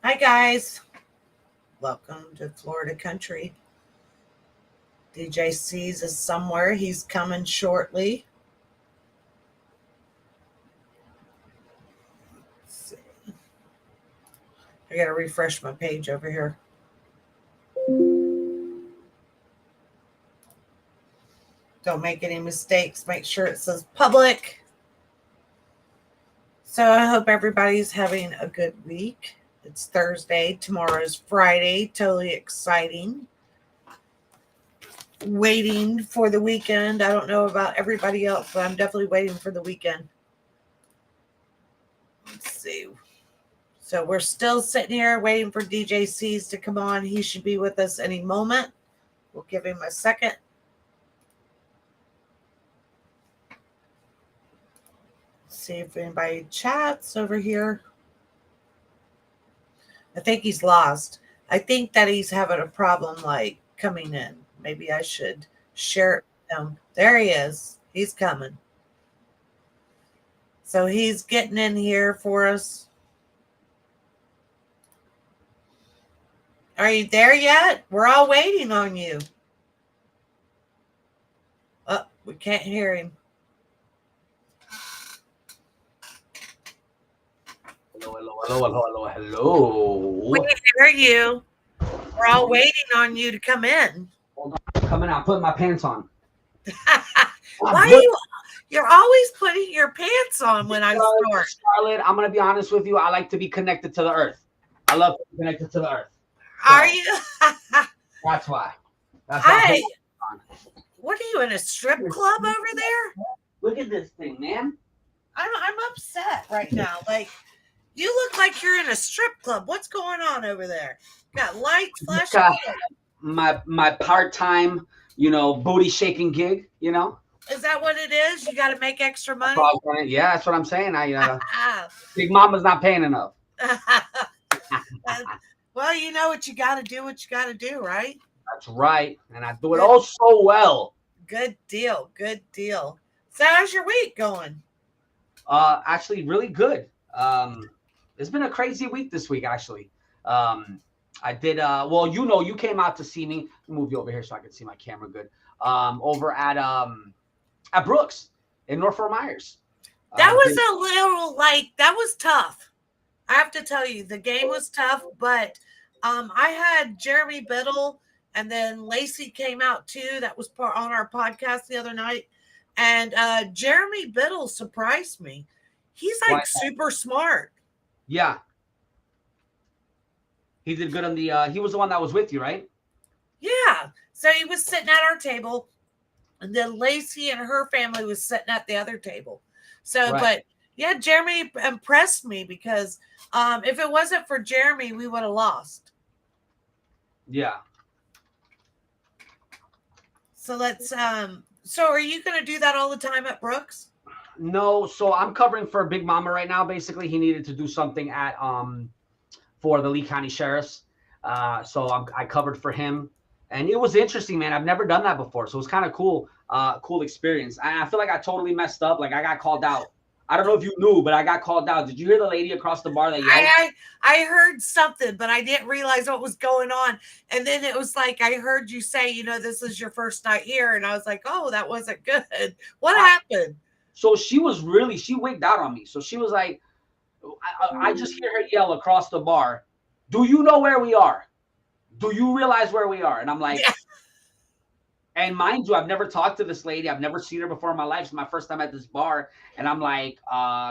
Hi, guys. Welcome to Florida Country. DJ Cease is somewhere. He's coming shortly. Let's see. I got to refresh my page over here. Don't make any mistakes. Make sure it says public. So I hope everybody's having a good week. It's Thursday. Tomorrow's Friday. Totally exciting. Waiting for the weekend. I don't know about everybody else, but I'm definitely waiting for the weekend. Let's see. So we're still sitting here waiting for DJ Cease to come on. He should be with us any moment. We'll give him a second. See if anybody chats over here. I think he's lost. I think that he's having a problem like coming in. Maybe I should share it with him. There he is. He's coming. So he's getting in here for us. Are you there yet? We're all waiting on you. Oh, we can't hear him. Hello. We hear you. We're all waiting on you to come in. Hold on, I'm coming out. Putting my pants on. Why are you're always putting your pants on when I start? Scarlett, I'm gonna be honest with you. I like to be connected to the earth. I love to be connected to the earth. So, are you? That's why. What are you in a strip club over there? Look at this thing, man. I'm upset right now. Like, you look like you're in a strip club. What's going on over there? Got lights flashing. My part-time, booty shaking gig. Is that what it is? You got to make extra money. Yeah, that's what I'm saying. Big Mama's not paying enough. Well, you know what you got to do. What you got to do, right? That's right, and I do it all so well. Good deal. Good deal. So, how's your week going? Actually, really good. It's been a crazy week this week, actually. I did, you came out to see me. Move you over here so I can see my camera good. Over at Brooks in North Fort Myers. That was a little, that was tough. I have to tell you, the game was tough, but I had Jeremy Biddle, and then Lacey came out too. That was on our podcast the other night. And Jeremy Biddle surprised me. He's super smart. Yeah. He did good on he was the one that was with you, right? Yeah. So he was sitting at our table, and then Lacey and her family was sitting at the other table. So, But yeah, Jeremy impressed me because if it wasn't for Jeremy, we would have lost. Yeah. So let's, so are you going to do that all the time at Brooks? No, so I'm covering for Big Mama right now. Basically, he needed to do something at for the Lee County Sheriffs. So I covered for him, and it was interesting, man. I've never done that before, so it was kind of cool, cool experience. And I feel like I totally messed up. Like I got called out. I don't know if you knew, but I got called out. Did you hear the lady across the bar that yelled? I heard something, but I didn't realize what was going on. And then it was like I heard you say, this is your first night here, and I was like, oh, that wasn't good. What happened? So she wigged out on me. So she was like, I just hear her yell across the bar, do you know where we are? Do you realize where we are? And I'm like, and mind you, I've never talked to this lady. I've never seen her before in my life. It's my first time at this bar. And I'm like,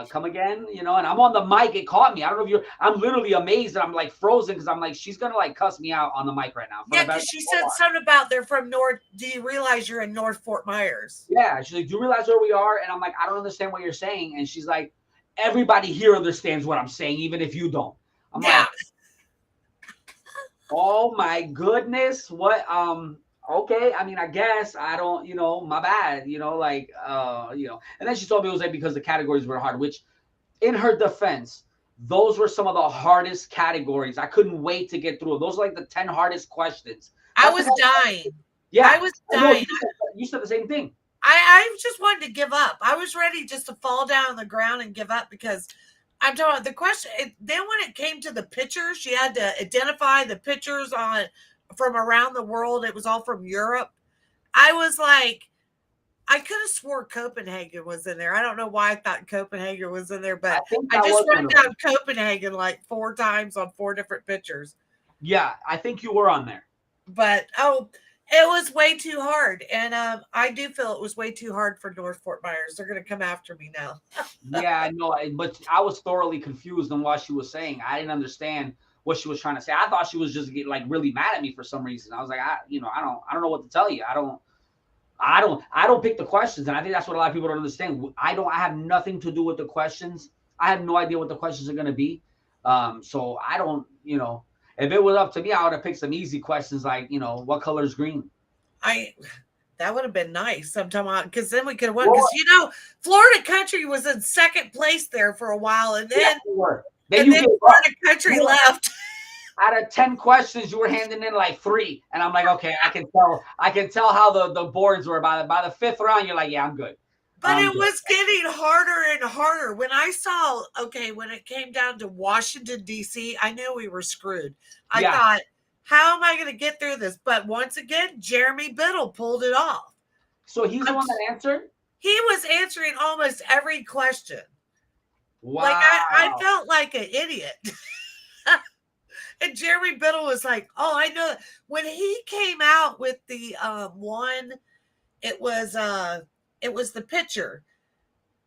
come again, and I'm on the mic. It caught me. I don't know if I'm literally amazed that I'm like frozen because I'm like, she's going to cuss me out on the mic right now. Yeah, because she said something about they're from North. Do you realize you're in North Fort Myers? Yeah. She's like, do you realize where we are? And I'm like, I don't understand what you're saying. And she's like, everybody here understands what I'm saying, even if you don't. I'm like, oh my goodness. What, okay, I mean, I guess I don't, my bad, and then she told me it was because the categories were hard, which in her defense, those were some of the hardest categories. I couldn't wait to get through. Those were like the 10 hardest questions. I was dying. Yeah. I was dying. You said the same thing. I just wanted to give up. I was ready just to fall down on the ground and give up because I'm talking about the question. Then when it came to the pictures, you had to identify the pictures on from around the world. It was all from Europe. I was like, I could have swore Copenhagen was in there. I don't know why I thought Copenhagen was in there, I but think I that just was one wrote of down them. Copenhagen like 4 times on 4 different pictures. Yeah, I think you were on there. But it was way too hard, and I do feel it was way too hard for North Fort Myers. They're going to come after me now. Yeah, I know, but I was thoroughly confused on what she was saying. I didn't understand what she was trying to say. I thought she was just like really mad at me for some reason. I was like, I don't know what to tell you. I don't pick the questions, and I think that's what a lot of people don't understand. I have nothing to do with the questions. I have no idea what the questions are going to be. So I don't, if it was up to me, I would have picked some easy questions like, what color is green? I That would have been nice sometime because then we could have won. Well, Because Florida Country was in second place there for a while, and yeah, then you were. Then you gave up. Florida Country left. Out of 10 questions, you were handing in like 3. And I'm like, okay, I can tell how the boards were by the 5th round. You're like, yeah, I'm good. But it was getting harder and harder. When I saw, when it came down to Washington, D.C., I knew we were screwed. I thought, how am I going to get through this? But once again, Jeremy Biddle pulled it off. So he's the one that answered? He was answering almost every question. Wow. Like, I felt like an idiot. And Jeremy Biddle was like, oh, I know. When he came out with the one, it was the picture.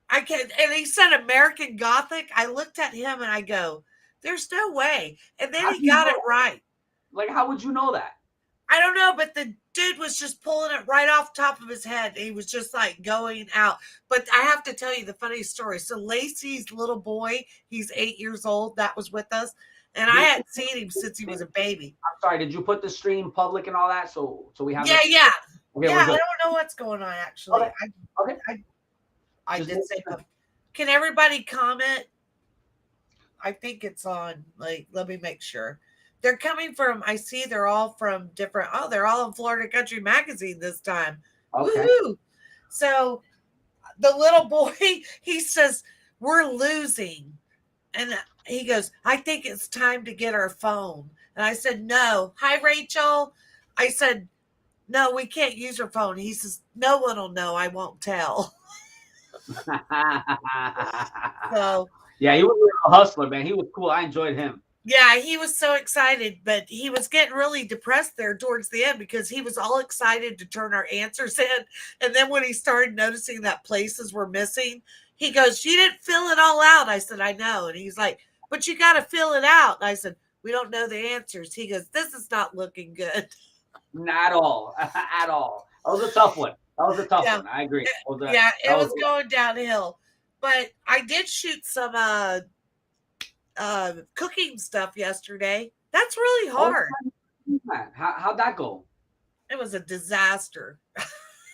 And he said American Gothic. I looked at him and I go, there's no way. And then he got it right. Like, how would you know that? I don't know, but the dude was just pulling it right off the top of his head. He was just like going out. But I have to tell you the funny story. So Lacey's little boy, he's 8 years old, that was with us. And I hadn't seen him since he was a baby. I'm sorry, did you put the stream public and all that? So we have Yeah. Okay, I don't know what's going on actually. Okay. I did say public. Can everybody comment? I think it's on. Like, let me make sure. They're coming from, I see they're all from different, they're all in Florida Country Magazine this time. Okay. Woohoo! So the little boy, he says, we're losing. And he goes, I think it's time to get our phone. And I said, no. Hi, Rachel. I said, no, we can't use her phone. He says, no one will know. I won't tell. So yeah, he was a hustler, man. He was cool. I enjoyed him. Yeah, he was so excited, but he was getting really depressed there towards the end because he was all excited to turn our answers in. And then when he started noticing that places were missing, he goes, you didn't fill it all out. I said, I know. And he's like, but you got to fill it out. And I said, we don't know the answers. He goes, this is not looking good. Not at all. At all. That was a tough one. One. I agree. It was going downhill. But I did shoot some cooking stuff yesterday. That's really hard. How'd that go? It was a disaster.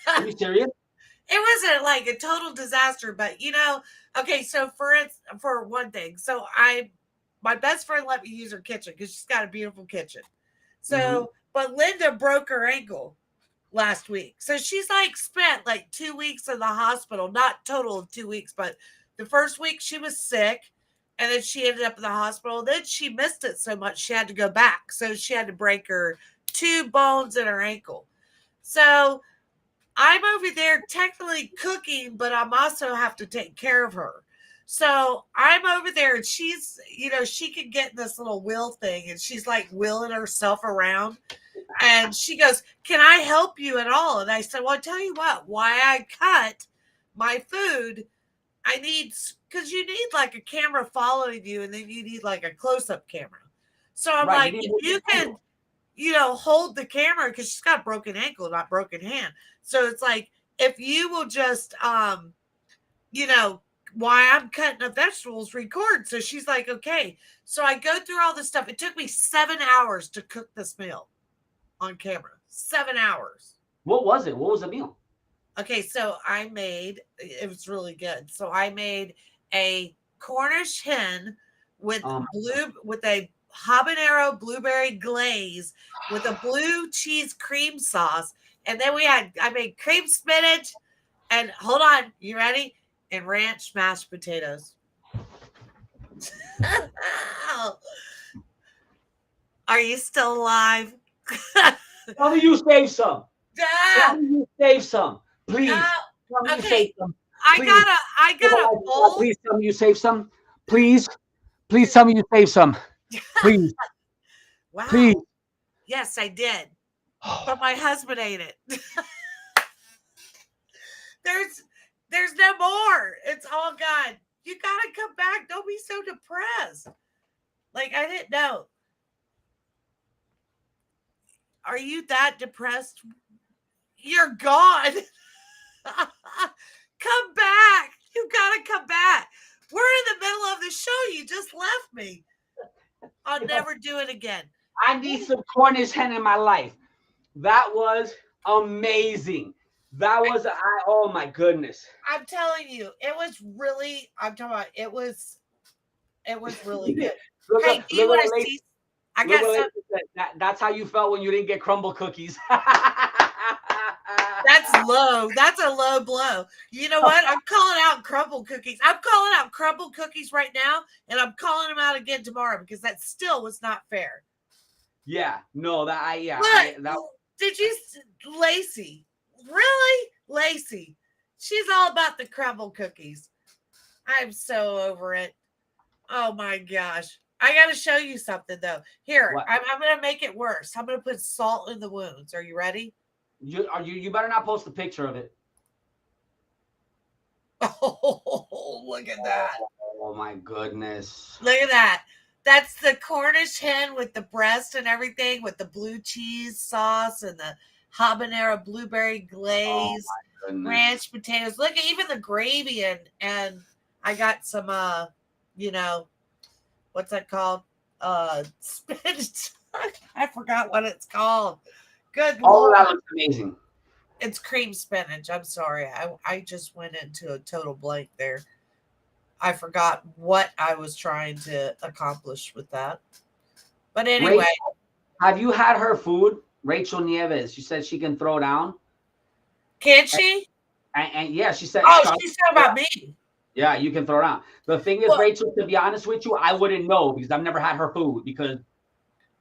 Are you serious? It wasn't like a total disaster, but okay, so for one thing, so my best friend let me use her kitchen because she's got a beautiful kitchen. So, but Linda broke her ankle last week. So she's like spent like 2 weeks in the hospital, not total of 2 weeks, but the first week she was sick. And then she ended up in the hospital. Then she missed it so much she had to go back. So she had to break her 2 bones in her ankle. So I'm over there technically cooking, but I'm also have to take care of her. So I'm over there and she's, she could get in this little wheel thing and she's like wheeling herself around. And she goes, can I help you at all? And I said, well, I'll tell you what, why I cut my food, I need, because you need like a camera following you and then you need like a close-up camera. So I'm like, if you can, hold the camera, because she's got a broken ankle, not broken hand. So it's like, if you will just, why I'm cutting up vegetables, record. So she's like, okay. So I go through all this stuff. It took me 7 hours to cook this meal on camera. 7 hours. What was it? What was the meal? Okay, so it was really good. So I made a Cornish hen with a habanero blueberry glaze with a blue cheese cream sauce. And then I made cream spinach and hold on, you ready? And ranch mashed potatoes. Are you still alive? Tell me you save some. Tell Ah, me you save some. Please. ah, Tell me you okay, save some. I Please. got a I got a bowl. Please tell me you save some. Please. Please tell me you save some. Please. Please. Wow. Yes, I did. But my husband ate it. there's there's no more. It's all gone. You gotta come back. Don't be so depressed. Like I didn't know. Are you that depressed? You're gone. Come back. You gotta come back. We're in the middle of the show. You just left me. I'll never do it again. I need some Cornish hen in my life. That was amazing. That was oh my goodness. I'm telling you, it was really. I'm talking about. It was really good. Look Hey, at do you look want at to see? I look got what some. that's how you felt when you didn't get crumble cookies. That's low. That's a low blow. You know what? I'm calling out crumble cookies. I'm calling out crumble cookies right now, and I'm calling them out again tomorrow because that still was not fair. Yeah, no, that Did you, Lacey? Really, Lacey? She's all about the crumble cookies. I'm so over it. Oh my gosh. I got to show you something though. Here, what I'm going to make it worse. I'm going to put salt in the wounds. Are you ready? you better not post a picture of it. Oh, look at that. Oh my goodness. Look at that. That's the Cornish hen with the breast and everything, with the blue cheese sauce and the habanero blueberry Oh glaze, my goodness. ranch potatoes. Look at even the gravy and I got some you know, what's that called? Spinach. I forgot what it's called. Good Oh, Lord. that looks amazing. It's cream spinach. I'm sorry. I just went into a total blank there. I forgot what I was trying to accomplish with that. But anyway, Rachel, have you had her food? Rachel Nieves. She said she can throw down. can she? And yeah, she said Oh, Scarlett. she's talking about me. Yeah, you can throw down. The thing is, Well, Rachel, to be honest with you, I wouldn't know because I've never had her food because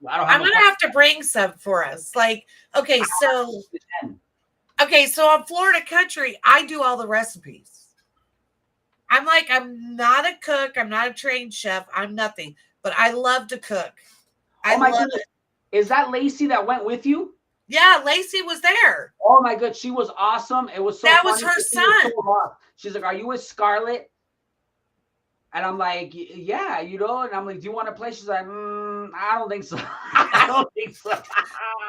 I don't have I'm no gonna have to bring some for us. Like, okay, so question. on Florida Country, I do all the recipes. I'm not a cook. I'm not a trained chef. I'm nothing, but I love to cook. I Oh my love goodness. it. Is that Lacey that went with you? Yeah, Lacey was there. Oh my god, she was awesome. It was so That was funny. her She was so son. off. She's like, "Are you with Scarlett?" And I'm like, "Yeah, you know." And I'm like, "Do you want to play?" She's like, "I don't think so. I don't think so."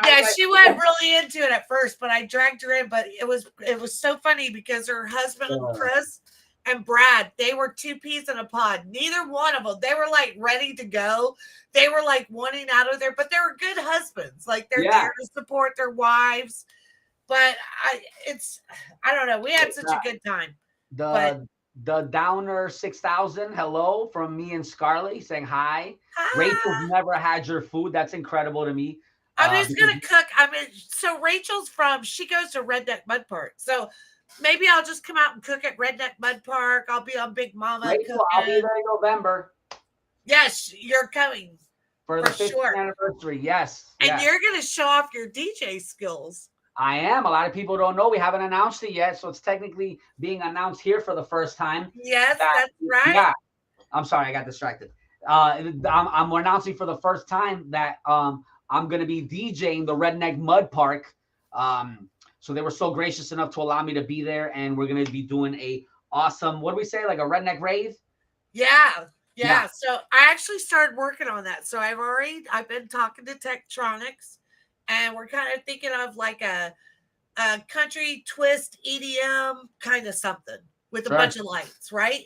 Yeah, Like, she went really into it at first, but I dragged her in. But it was so funny because her husband Chris and Brad, they were two peas in a pod. Neither one of them, they were like ready to go. They were like wanting out of there, but they were good husbands. Like they're yeah, there to support their wives. But I don't know. We had such a good time. But the Downer 6000. Hello from me and Scarlett saying hi. Rachel's ah, never had your food. That's incredible to me. I'm just Because gonna cook. I mean, so Rachel's she goes to Redneck Mud Park. So maybe I'll just come out and cook at Redneck Mud Park. I'll be on Big Mama Rachel, I'll be cooking. there in November Yes, you're coming for for the 50th sure. anniversary. Yes, And yes. you're gonna show off your DJ skills. I am. A lot of people don't know. We haven't announced it yet, so it's technically being announced here for the first time. Yes, That that's right. yeah. I'm sorry, I got distracted. I'm announcing for the first time that I'm gonna be DJing the Redneck Mud Park. So they were so gracious enough to allow me to be there, and we're gonna be doing a awesome, what do we say, like a redneck rave? Yeah. Yeah, Yeah. So I actually started working on that. So I've been talking to Tektronix and we're kind of thinking of like a country twist EDM kind of something with a sure. bunch of lights, right?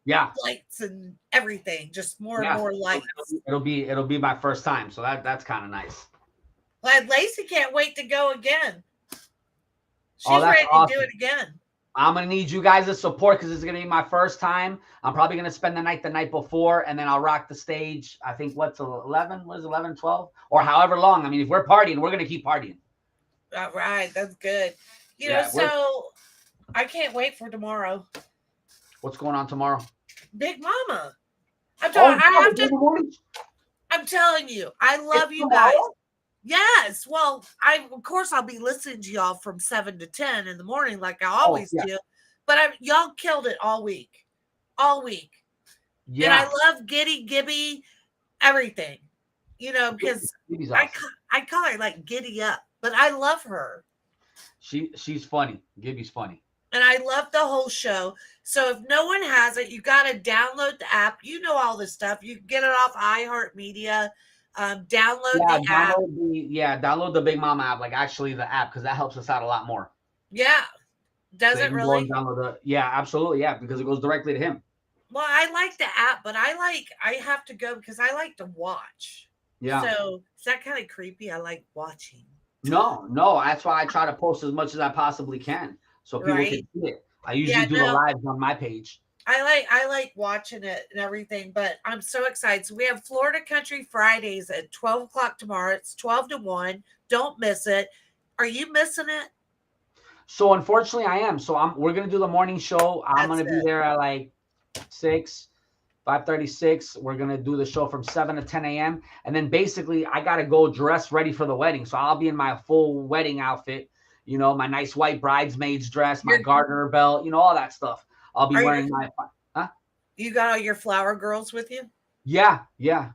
Yeah, Lights and everything, just more and yeah. more lights. It'll be my first time, so that's kind of nice. Glad Lacey can't wait to go again. Oh, She's that's ready to do awesome. it again. I'm gonna need you guys' support because it's gonna be my first time. I'm probably gonna spend the night before, and then I'll rock the stage. I think what's 11? What is 11, 12? Or however long. I mean, if we're partying, we're gonna keep partying. All right, that's good. Yeah, So I can't wait for tomorrow. what's going on tomorrow? Big Mama. I'm Oh, telling. you I have have to do to. the morning? I'm telling you, I It's love you guys. tomorrow? Yes. Well, I of course I'll be listening to y'all from 7 to 10 in the morning, like I Oh, always yeah. do. But y'all killed it all week, and I Yeah. love Giddy Gibby everything. Because She's I awesome. I call her like Giddy Up, but I love her. She's funny. Gibby's funny. And I love the whole show. So if no one has it, you got to download the app. You know all this stuff. You can get it off iHeartMedia. Download the app. Download the Big Mama app, like actually the app, because that helps us out a lot more. Yeah. So Does you it can go and really? download the absolutely, yeah, because it goes directly to him. Well, I like the app, but I have to go because I like to watch. Yeah. So is that kind of creepy? I like watching. No, no, that's why I try to post as much as I possibly can so people Right? can see it. I usually Yeah, do the no. lives on my page. I like watching it and everything, but I'm so excited. So we have Florida Country Fridays at 12 o'clock tomorrow. It's 12 to 1. Don't miss it. Are you missing it? So unfortunately I am. So we're gonna do the morning show. I'm That's gonna be it. there at like 6, 5:36. We're gonna do the show from 7 to 10 a.m. And then basically I gotta go dress ready for the wedding. So I'll be in my full wedding outfit, my nice white bridesmaid's dress, my You're garter belt, all that stuff. I'll be are you wearing my huh? you got all your flower girls with you? Yeah, yeah.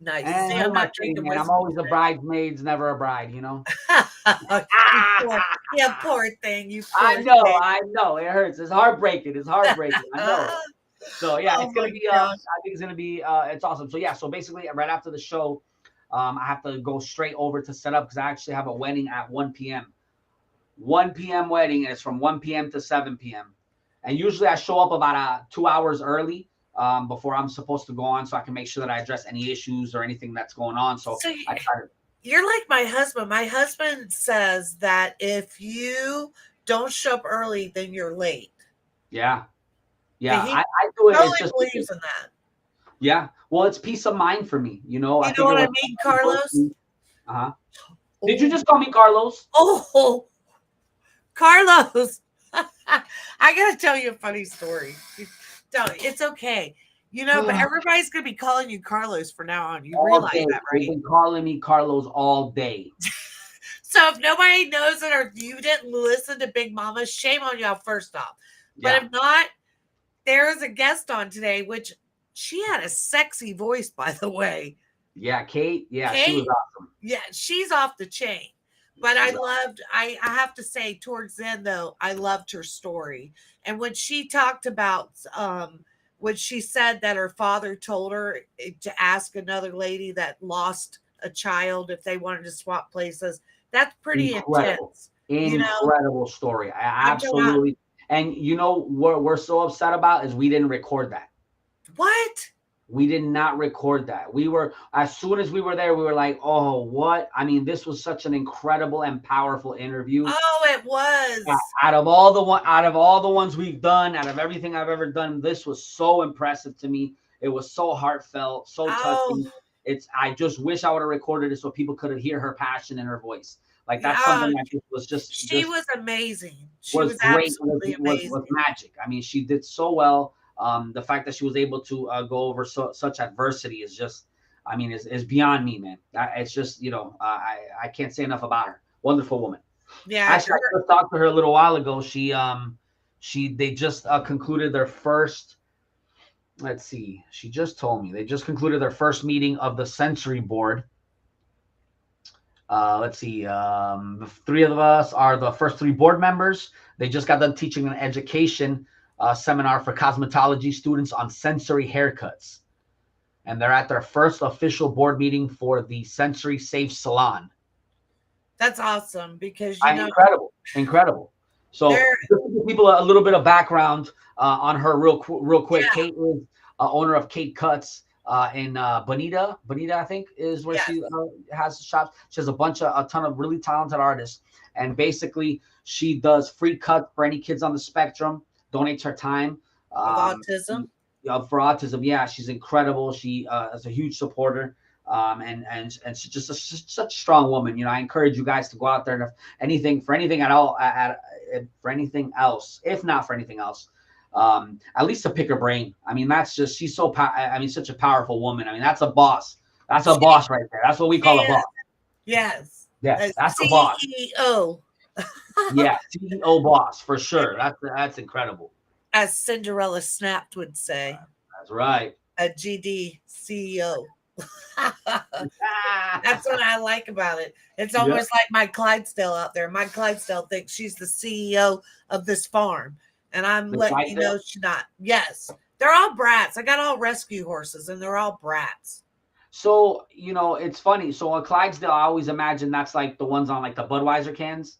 Nice. And See, here's I'm my not thing, drinking man. I'm whiskey always a today. bridesmaid's, never a bride. You poor, yeah, poor thing. You I poor know, thing. I know. It hurts. It's heartbreaking. It's heartbreaking. I know. So yeah, Oh it's gonna my be gosh. I think it's gonna be it's awesome. So yeah, so basically right after the show, I have to go straight over to set up because I actually have a wedding at 1 p.m. 1 p.m. wedding, and it's from 1 p.m. to 7 p.m. And usually I show up about 2 hours early before I'm supposed to go on, so I can make sure that I address any issues or anything that's going on. So So I try to. you're like my husband. My husband says that if you don't show up early, then you're late. Yeah, And yeah. he I do it. It's totally just believes in that. yeah. Well, it's peace of mind for me. I You know think it what I was mean, important. Carlos? Uh-huh. Did you Oh, just call me Carlos? oh, Carlos. I gotta tell you a funny story. It's okay. But everybody's gonna be calling you Carlos from now on. You All realize day. that, They've right? been calling me Carlos all day. So if nobody knows it or you didn't listen to Big Mama, shame on y'all first off. But Yeah. if not, there is a guest on today, which she had a sexy voice, by the way. Yeah, Kate. Yeah, she was Kate, awesome. yeah, she's off the chain. But She's awesome. I have to say, towards the end though, I loved her story. And when she talked about when she said that her father told her to ask another lady that lost a child if they wanted to swap places, that's pretty Incredible. intense. You know, Incredible story. I I'm talking about absolutely. And what we're so upset about is we didn't record that. what? We did not record that. We were, as soon as we were there, we were like, oh, what? I mean, this was such an incredible and powerful interview. Oh, it was. Out of all the ones we've done, out of everything I've ever done, this was so impressive to me. It was so heartfelt, so Oh, touching. I just wish I would have recorded it so people could hear her passion in her voice. Like that's yeah. something that just was She was amazing. She was was great, absolutely was amazing. magic. I mean, she did so well. The fact that she was able to go over such adversity is just, I mean, is beyond me, man. It's just, I can't say enough about her. Wonderful woman. Yeah, Actually, I just talked to her a little while ago. They just concluded their first. Let's see. She just told me they just concluded their first meeting of the sensory board. Let's see. The three of us are the first three board members. They just got done teaching an education seminar for cosmetology students on sensory haircuts. And they're at their first official board meeting for the Sensory Safe Salon. that's awesome because Incredible, incredible. So they're just to give people a little bit of background on her real quick. yeah, Kate is owner of Kate Cuts in Bonita. Bonita, I think, is where yes, she has shops. She has a ton of really talented artists. And basically, she does free cuts for any kids on the spectrum, donates her time. of Um, autism. for autism, yeah, she's incredible. She is a huge supporter. And she's just such a strong woman. I encourage you guys to go out there and if anything at all, for anything else, if not for anything else, at least to pick her brain. I mean, that's just she's so. I mean, such a powerful woman. I mean, that's a boss. That's a boss right there. That's what we call a boss. Yes. Yeah, that's a boss. CEO. Yeah, CEO boss for sure. That's incredible. As Cinderella Snapped would say. That's right. A GD CEO. That's what I like about it. It's almost like my Clydesdale out there. My Clydesdale thinks she's the CEO of this farm. And I'm letting you know she's not. Yes. They're all brats. I got all rescue horses and they're all brats. So, you know, it's funny. So a Clydesdale, I always imagine that's like the ones on like the Budweiser cans.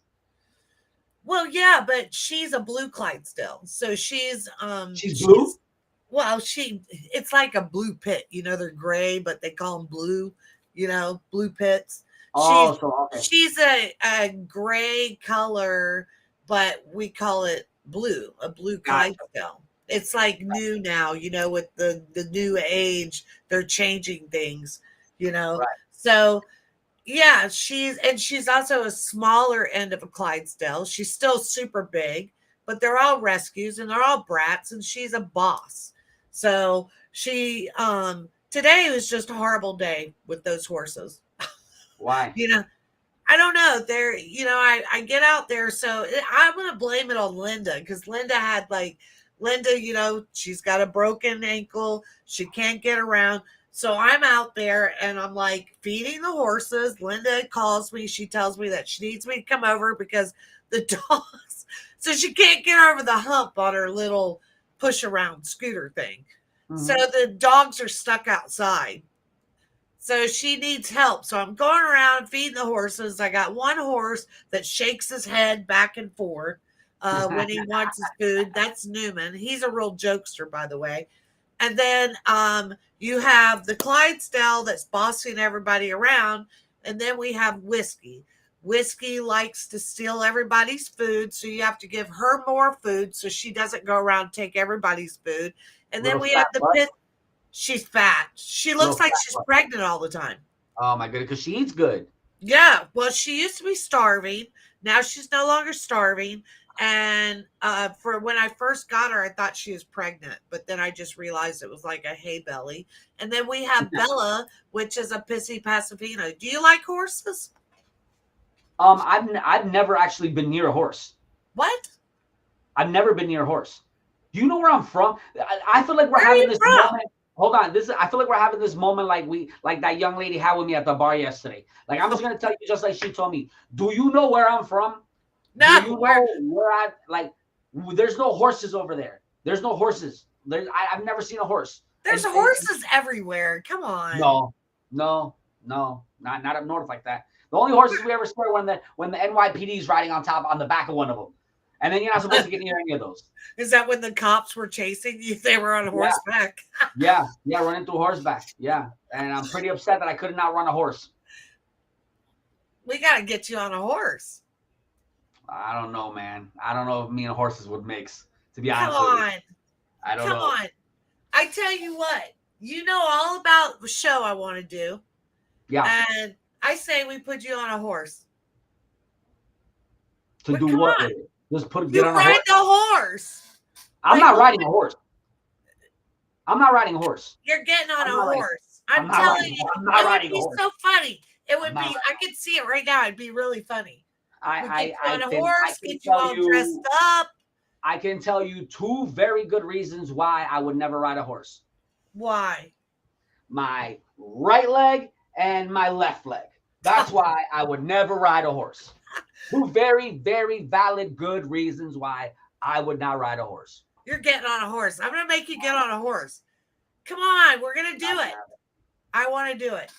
Well, yeah, but she's a blue Clydesdale. So she's blue? Well, it's like a blue pit. You know, they're gray, but they call them blue, you know, blue pits. She's a gray color, but we call it blue, a blue Clydesdale. It's like new now, you know, with the new age, they're changing things, you know. Right. So yeah, she's also a smaller end of a Clydesdale. She's still super big, but they're all rescues and they're all brats, and she's a boss. So she today was just a horrible day with those horses. Why? You know, I don't know. They're, you know, I get out there, so I'm going to blame it on Linda, because Linda, you know, she's got a broken ankle. She can't get around. So I'm out there and I'm like feeding the horses. Linda calls me. She tells me that she needs me to come over because the dogs, so she can't get over the hump on her little push around scooter thing. Mm-hmm. So the dogs are stuck outside. So she needs help. So I'm going around feeding the horses. I got one horse that shakes his head back and forth when he wants his food. That's Newman. He's a real jokester, by the way. And then you have the Clydesdale that's bossing everybody around. And then we have Whiskey. Whiskey likes to steal everybody's food. So you have to give her more food so she doesn't go around and take everybody's food. And then we have the pit. She's fat. She looks like she's pregnant all the time. Oh, my goodness, because she eats good. Yeah. Well, she used to be starving. Now she's no longer starving. And for when I first got her, I thought she was pregnant. But then I just realized it was like a hay belly. And then we have Bella, which is a Pissy Pasifino. Do you like horses? I've never actually been near a horse. What? I've never been near a horse. Do you know where I'm from? I feel like we're having this moment. Hold on. I feel like we're having this moment like that young lady had with me at the bar yesterday. Like, I'm just gonna tell you just like she told me. Do you know where I'm from? No. Do you know where I like? There's no horses over there. There's no horses. I've never seen a horse. There's horses everywhere. Come on. No, not up north like that. The only horses we ever saw when the NYPD is riding on the back of one of them. And then you're not supposed to get near any of those. Is that when the cops were chasing you? They were on horseback. Yeah, running through horseback. Yeah, and I'm pretty upset that I could not run a horse. We got to get you on a horse. I don't know, man. I don't know if me and horses would mix, to be honest with you. I don't know. Come on. I tell you what, you know all about the show I want to do. Yeah. And I say we put you on a horse. To do what with it? Just get on a horse. Ride the horse. I'm not riding a horse. I'm not riding a horse. You're getting on a horse. I'm telling you. I'm not riding a horse. It would be so funny. It would be. I could see it right now. It'd be really funny. I on a horse, get you all dressed up. I can tell you 2 very good reasons why I would never ride a horse. Why? My right leg and my left leg. That's why I would never ride a horse. 2 very, very valid, good reasons why I would not ride a horse. You're getting on a horse. I'm going to make you get on a horse. Come on. We're going to do it. I want to do it.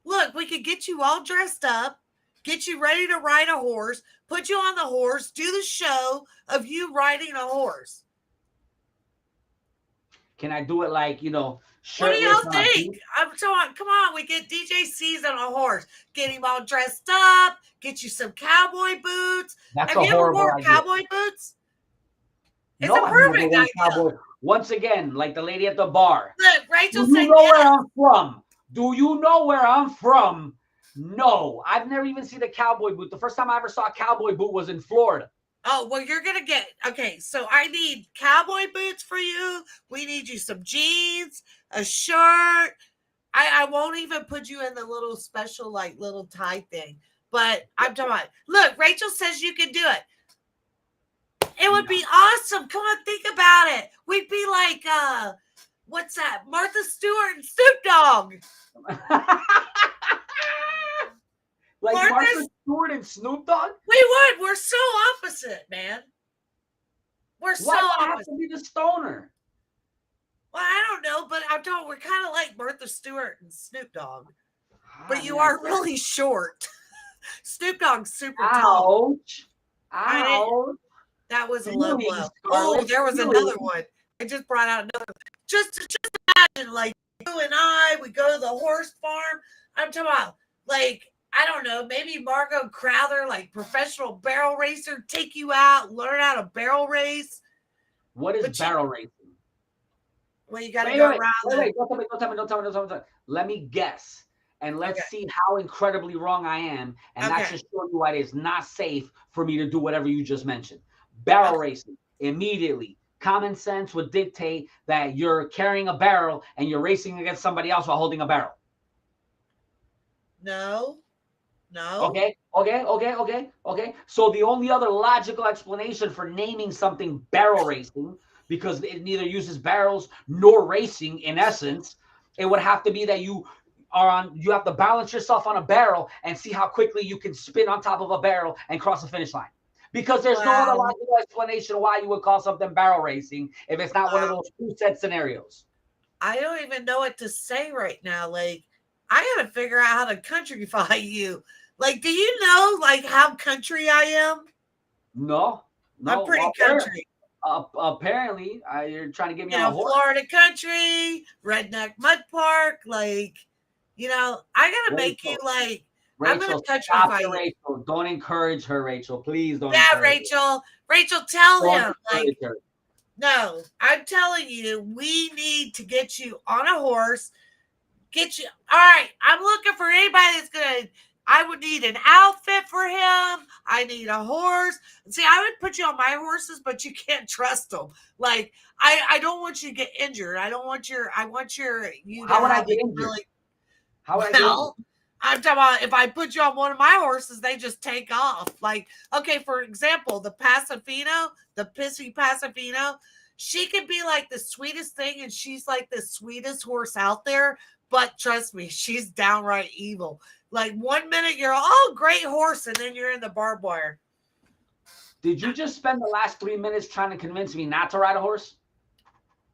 Look, we could get you all dressed up, get you ready to ride a horse, put you on the horse, do the show of you riding a horse. Can I do it like, what do y'all think? Come on, we get DJ Cease on a horse. Get him all dressed up. Get you some cowboy boots. Have you ever worn cowboy boots? It's a perfect idea. Once again, like the lady at the bar. Look, Rachel said, do you know where I'm from? Do you know where I'm from? No, I've never even seen a cowboy boot. The first time I ever saw a cowboy boot was in Florida. Oh, well, you're going to get, okay, so I need cowboy boots for you. We need you some jeans, a shirt. I won't even put you in the little special, like, little tie thing. But I'm talking about, look, Rachel says you can do it. It would be awesome. Come on, think about it. We'd be like, what's that? Martha Stewart and Snoop Dogg. Like Martha Stewart and Snoop Dogg? We would. We're so opposite, man. We're so Why do I have opposite. to be the stoner? Well, I don't know, but I'm talking, we're kind of like Martha Stewart and Snoop Dogg. But you are really short. Snoop Dogg's super tall. Ouch. That was a low blow. Oh, there was another one. I just brought out another one. Just imagine, like, you and I, we go to the horse farm. I'm talking about, like, I don't know, maybe Margot Crowther, like professional barrel racer, take you out, learn how to barrel race. What is barrel racing? Well, you got to go around. Wait, don't tell me. Let me guess. And let's see how incredibly wrong I am. And that should show you why it is not safe for me to do whatever you just mentioned. Barrel racing, immediately. Common sense would dictate that you're carrying a barrel and you're racing against somebody else while holding a barrel. No. Okay. So the only other logical explanation for naming something barrel racing, because it neither uses barrels nor racing in essence, it would have to be that you have to balance yourself on a barrel and see how quickly you can spin on top of a barrel and cross the finish line. Because there's no other logical explanation why you would call something barrel racing if it's not one of those two set scenarios. I don't even know what to say right now. Like, I got to figure out how to countryfy you. Like, do you know, like, how country I am? No. I'm pretty country. Apparently, you're trying to give me a horse. Florida country, redneck mud park, like, you know, I got to make you, like, Rachel, I'm going to countryfy you. Rachel. Don't encourage her, Rachel. Please don't Rachel. Rachel, tell him. Like, no, I'm telling you, we need to get you on a horse. Get you. All right, I'm looking for anybody that's going to, I would need an outfit for him. I need a horse. See, I would put you on my horses, but you can't trust them. Like, I don't want you to get injured. I want you How would I get injured? How would I get injured? I'm talking about if I put you on one of my horses, they just take off. Like, okay, for example, the Pasifino, the Pissy Pasifino, she could be like the sweetest thing, and she's like the sweetest horse out there. But trust me, she's downright evil. Like, 1 minute you're, great horse, and then you're in the barbed wire. Did you just spend the last 3 minutes trying to convince me not to ride a horse?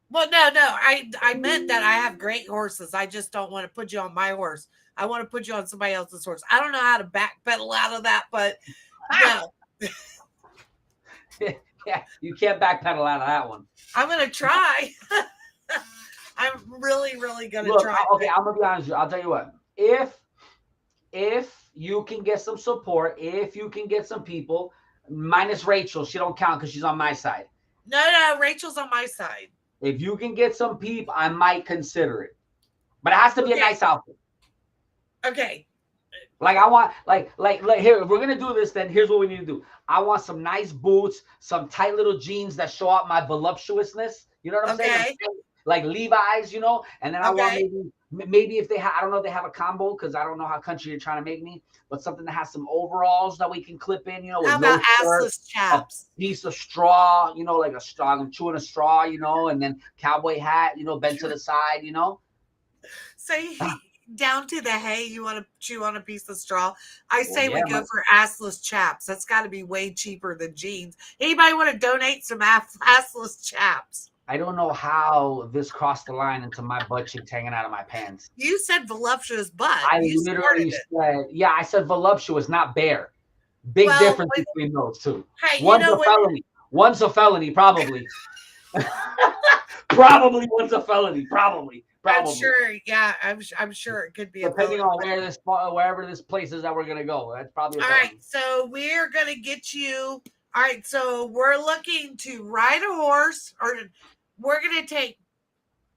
Well, no. I meant that I have great horses. I just don't want to put you on my horse. I want to put you on somebody else's horse. I don't know how to backpedal out of that, but no. Yeah, you can't backpedal out of that one. I'm going to try. I'm really, really going to try. Okay, I'm going to be honest with you. I'll tell you what. If you can get some support, if you can get some people, minus Rachel, she don't count because she's on my side. No, Rachel's on my side. If you can get some people, I might consider it. But it has to be a nice outfit. Okay. Like, I want, like here, if we're gonna do this, then here's what we need to do. I want some nice boots, some tight little jeans that show out my voluptuousness. You know what I'm saying? Like Levi's, you know. And then I want maybe if they have, I don't know if they have a combo, because I don't know how country you're trying to make me, but something that has some overalls that we can clip in, you know. How about assless chaps? A piece of straw, you know, like a straw. I'm chewing a straw, you know, and then cowboy hat, you know, bent to the side, you know. So down to the hay, you want to chew on a piece of straw. I say we go for assless chaps. That's got to be way cheaper than jeans. Anybody want to donate some assless chaps? I don't know how this crossed the line into my butt cheeks hanging out of my pants. You said voluptuous butt. I literally said, I said voluptuous, not bare. Big difference between those two. Hey, one's a felony. One's a felony, probably. Probably one's a felony, probably. I'm sure. Yeah, I'm sure it could be. Depending on wherever this place is that we're gonna go, that's probably. All right, so we're gonna get you. All right, so we're looking to ride a horse, or we're gonna take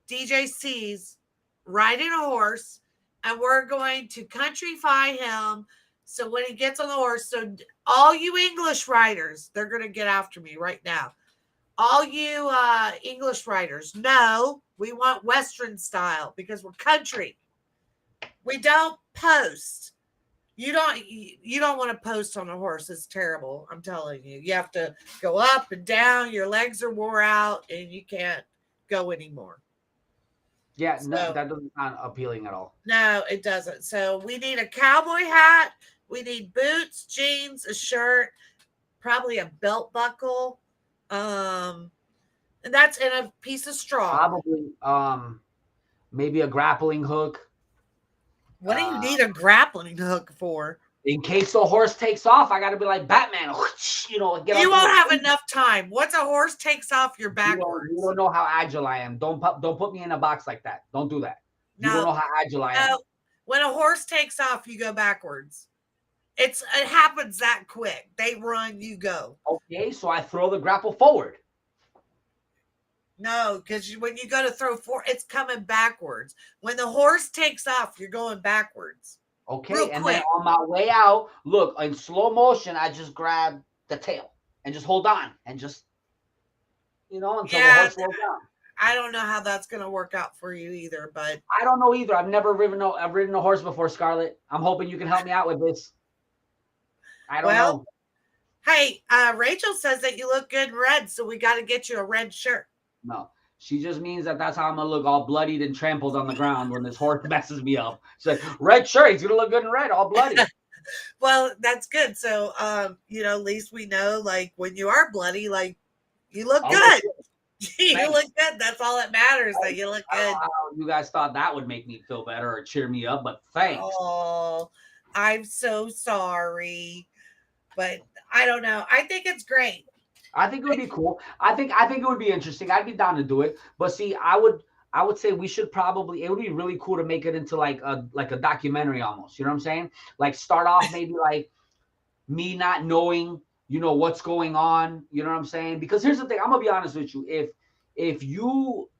DJ Cease riding a horse, and we're going to countryfy him So when he gets on the horse, so all you English writers, they're going to get after me right now. All you English writers, no, we want Western style because we're country. We don't post. You don't want to post on a horse. It's terrible. I'm telling you. You have to go up and down. Your legs are wore out, and you can't go anymore. Yeah, no, So that doesn't sound appealing at all. no, it doesn't. So we need a cowboy hat. We need boots, jeans, a shirt, probably a belt buckle. Um, and that's in a piece of straw. Probably maybe a grappling hook. What do you need a grappling hook for? In case the horse takes off, I gotta be like Batman, you know, get You up. won't have enough time. Once a horse takes off, you're You backwards. don't know how agile I am. Don't put me in a box like that. Don't do that. You don't No, know how agile I am. no. When a horse takes off, you go backwards. It happens that quick. They run, you go. Okay, so I throw the grapple forward. No, because when you go to throw it's coming backwards. When the horse takes off, you're going backwards. Okay, Real and quick. then on my way out, look, in slow motion, I just grab the tail and just hold on and just, until the horse slows down. I don't know how that's going to work out for you either, but I don't know either. I've ridden a horse before, Scarlett. I'm hoping you can help me out with this. I don't know. Hey, Rachel says that you look good in red, so we got to get you a red shirt. No, she just means that's how I'm gonna look, all bloodied and trampled on the ground when this horse messes me up. She's like, red shirt, he's gonna look good in red, all bloody. Well, that's good. So, at least we know, like, when you are bloody, like, you look good. You look good. That's all that matters. That you look good. I don't know how you guys thought that would make me feel better or cheer me up, but thanks. Oh, I'm so sorry, but I don't know. I think it's great. I think it would be cool. I think it would be interesting. I'd be down to do it. But see, I would say we should probably, it would be really cool to make it into like a documentary almost. You know what I'm saying? Like start off maybe like me not knowing, what's going on. You know what I'm saying? Because here's the thing, I'm gonna be honest with you. If you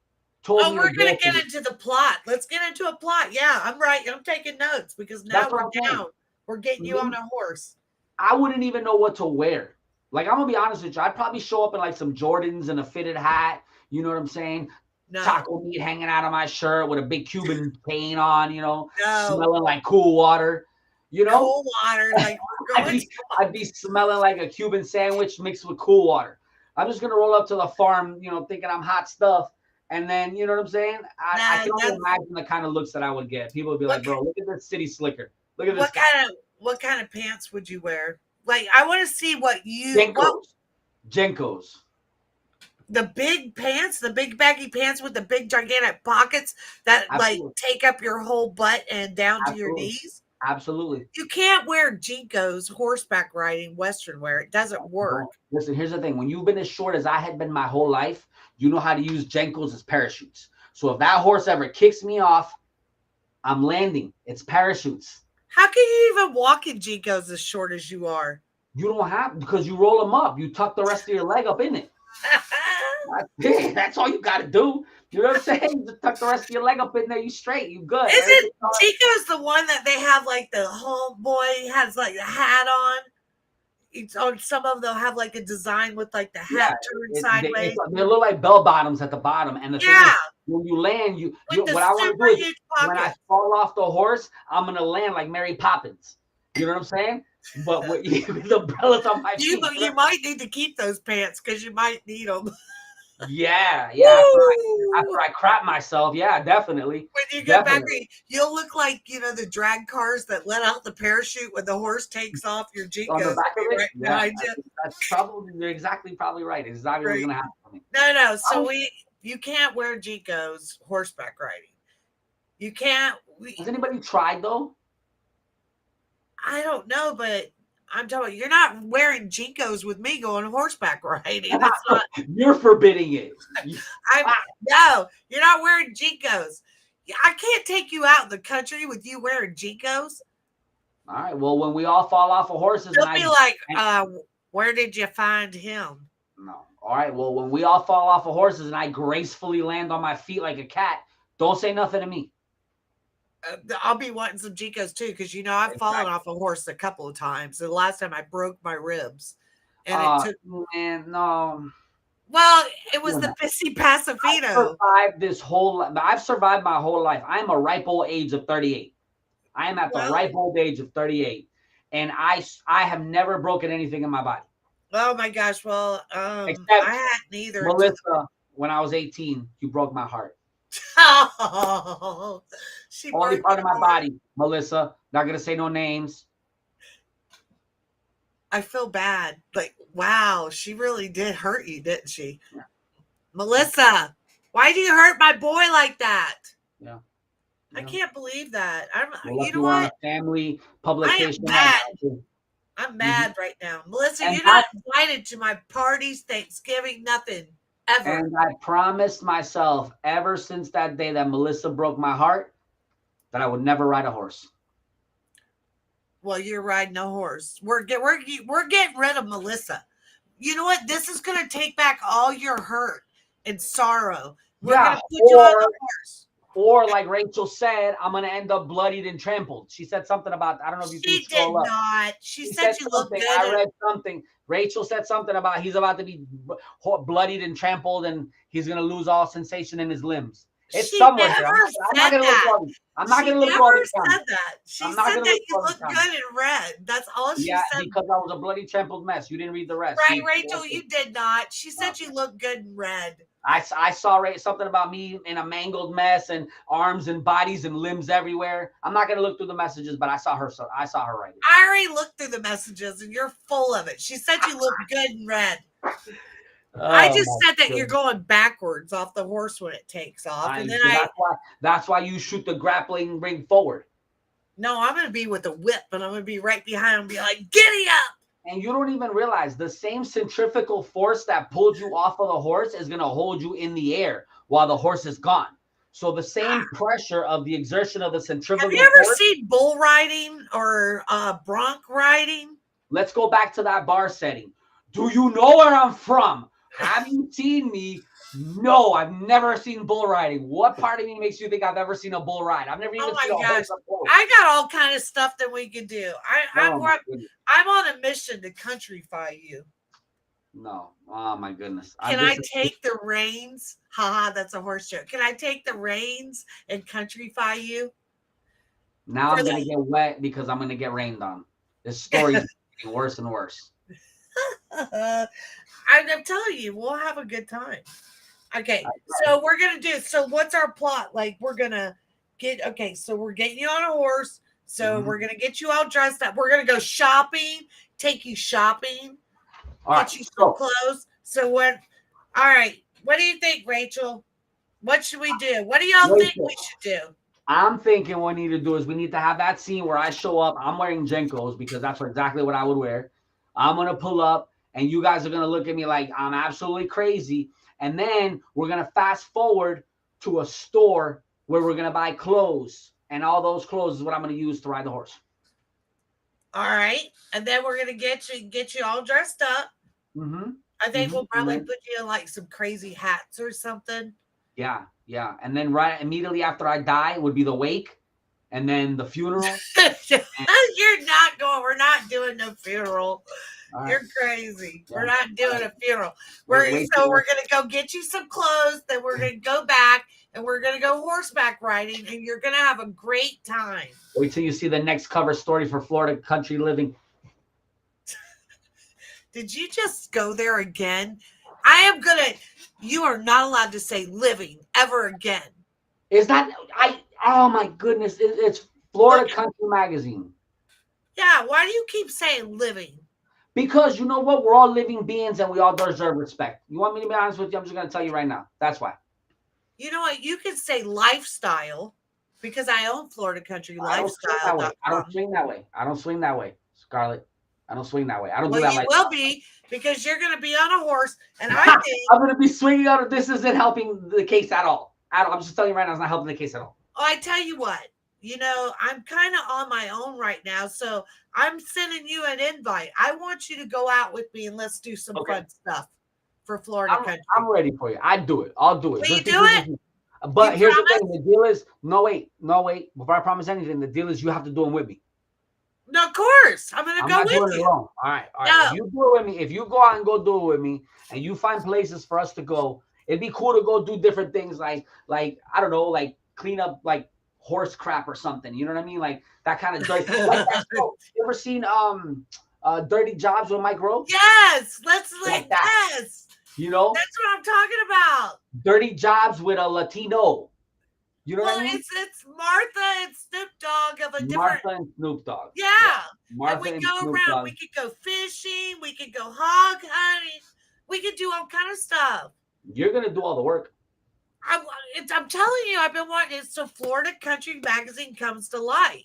told me, we're gonna get into the plot. Let's get into a plot. Yeah, I'm right. I'm taking notes because now we're down. We're getting you on a horse. I wouldn't even know what to wear. Like, I'm gonna be honest with you, I'd probably show up in like some Jordans and a fitted hat. You know what I'm saying? No. Taco meat hanging out of my shirt with a big Cuban paint on. Smelling like cool water. Cool water. Like I'd be smelling like a Cuban sandwich mixed with cool water. I'm just gonna roll up to the farm, thinking I'm hot stuff, and then you know what I'm saying. I can only imagine the kind of looks that I would get. People would be like, "Bro, look at this city slicker. Look at this." What kind of pants would you wear? Like, I want to see what you Jenkos. The big pants, the big baggy pants with the big gigantic pockets that like take up your whole butt and down to your knees. Absolutely. You can't wear Jenkos horseback riding Western wear. It doesn't work. Listen, here's the thing. When you've been as short as I had been my whole life, you know how to use Jenkos as parachutes. So if that horse ever kicks me off, I'm landing. It's parachutes. How can you even walk in Jenkos as short as you are? You don't have, because you roll them up. You tuck the rest of your leg up in it. That's all you got to do. You know what I'm saying? Just tuck the rest of your leg up in there. You straight. You good. Isn't Chico's the one that they have like the homeboy has like the hat on? It's on some of them they'll have like a design with like the hat turned sideways. They look like bell bottoms at the bottom. And the thing is, when you land, what I want to do is when I fall off the horse, I'm gonna land like Mary Poppins. You know what I'm saying? But with the umbrellas on my feet. You might need to keep those pants because you might need them. Yeah. After I crap myself, yeah, definitely. When you get back, you'll look like the drag cars that let out the parachute when the horse takes off. Your Jeep on goes the back of it. Right that's probably you're probably right. Exactly what's gonna happen to me. No. So you can't wear Jenkos horseback riding. You can't. Has anybody tried though? I don't know, but I'm telling you, you're not wearing Jenkos with me going horseback riding. That's not. You're forbidding it. No, you're not wearing Jenkos. I can't take you out in the country with you wearing Jenkos. All right. Well, when we all fall off of horses, they'll be like, "Where did you find him?" No. All right. Well, when we all fall off of horses and I gracefully land on my feet like a cat, don't say nothing to me. I'll be wanting some Jicos too, because I've fallen off a horse a couple of times. The last time I broke my ribs, and it took. Man, no. Well, it was the Pissy Pasifino. I've survived my whole life. I'm a ripe old age of 38. I am at the ripe old age of 38, and I have never broken anything in my body. Oh my gosh! Well, Except I hadn't either. Melissa, when I was 18, you broke my heart. Oh, only part of my body, Melissa. Not gonna say no names. I feel bad. Like, wow, she really did hurt you, didn't she? Yeah. Melissa, why do you hurt my boy like that? Yeah. I can't believe that. You know what? Family publication. I'm mad right now. Melissa, you're not invited to my parties, Thanksgiving, nothing. Ever. And I promised myself ever since that day that Melissa broke my heart that I would never ride a horse. Well, you're riding a horse. We're getting rid of Melissa. You know what? This is going to take back all your hurt and sorrow. We're going to put you on the horse. Or like Rachel said, I'm going to end up bloodied and trampled. She said something about, I don't know if you can scroll up. She did not. She said you look good. I read something. Rachel said something about he's about to be bloodied and trampled and he's going to lose all sensation in his limbs. It's somewhere. I'm not going to look for it. I'm not going to look for it. She never said that. She said that you look good in red. That's all she said. Yeah, because I was a bloody trampled mess. You didn't read the rest. Right, Rachel, you did not. She said you look good in red. I saw something about me in a mangled mess and arms and bodies and limbs everywhere. I'm not going to look through the messages, but I saw her write it. I already looked through the messages and you're full of it. She said you look good in red. I just said that you're going backwards off the horse when it takes off. And then that's why you shoot the grappling ring forward. No, I'm going to be with a whip and I'm going to be right behind him and be like, giddy up. And you don't even realize the same centrifugal force that pulled you off of the horse is going to hold you in the air while the horse is gone. So the same pressure of the exertion of the centrifugal force. Have you ever seen bull riding or bronc riding? Let's go back to that bar setting. Do you know where I'm from? Have you seen me? No, I've never seen bull riding. What part of me makes you think I've ever seen a bull ride? I've never even seen a horse up close. I got all kind of stuff that we can do. I'm on a mission to countryfy you. No. Oh my goodness. Can I take the reins? Haha, that's a horse joke. Can I take the reins and countryfy you? Now I'm going to get wet because I'm going to get rained on. This story is getting worse and worse. I'm telling you, we'll have a good time. Okay, so we're going to do, so what's our plot? Like, we're going to so we're getting you on a horse. So we're going to get you all dressed up. We're going to go shopping, take you shopping, get you some clothes. So all right, what do you think, Rachel? What should we do? What do y'all think we should do? I'm thinking what we need to do is we need to have that scene where I show up. I'm wearing Jenkos because that's exactly what I would wear. I'm going to pull up and you guys are going to look at me like I'm absolutely crazy. And then we're going to fast forward to a store where we're going to buy clothes. And all those clothes is what I'm going to use to ride the horse. All right. And then we're going to get you all dressed up. Mm-hmm. I think we'll probably put you in like some crazy hats or something. Yeah. And then right immediately after I die would be the wake and then the funeral. You're not going. We're not doing no funeral. Right. You're crazy. Yeah. We're not doing a funeral. We're going to go get you some clothes. Then we're going to go back and we're going to go horseback riding and you're going to have a great time. Wait till you see the next cover story for Florida Country Living. Did you just go there again? You are not allowed to say living ever again. Is that, oh my goodness. It's Florida Country Magazine. Yeah. Why do you keep saying living? Because you know what? We're all living beings and we all deserve respect. You want me to be honest with you? I'm just going to tell you right now. That's why. You know what? You can say lifestyle because I own Florida Country Lifestyle. I don't swing that way, Scarlett. I don't swing that way. I don't do that. You will be because you're going to be on a horse, and I think I'm going to be swinging on it. This isn't helping the case at all. I'm just telling you right now, it's not helping the case at all. Oh, I tell you what. I'm kind of on my own right now, so I'm sending you an invite. I want you to go out with me and let's do some fun stuff for Florida Country. I'm ready for you. I'll do it. Will you do it? You But here's the promise? thing: the deal is no wait. Before I promise anything, the deal is you have to do them with me. No, of course. I'm gonna I'm go not with doing it you. alone. All right. If No. you do it with me, if you go out and go do it with me, and you find places for us to go, it'd be cool to go do different things, like I don't know, like clean up like horse crap or something. You know what I mean? Like that kind of dirty. Like that show. You ever seen Dirty Jobs with Mike Rowe? Yes. Let's Like like that. yes. You know, That's what I'm talking about. Dirty Jobs with a Latino. You know what Well, I mean? it's Martha and Snoop Dogg of a different. Martha and Snoop Dogg. Yeah, Yeah. And Martha we and go Snoop around. Dogg. We could go fishing. We could go hog hunting. We could do all kind of stuff. You're gonna do all the work. I'm telling you, I've been wanting it. So Florida Country Magazine comes to life.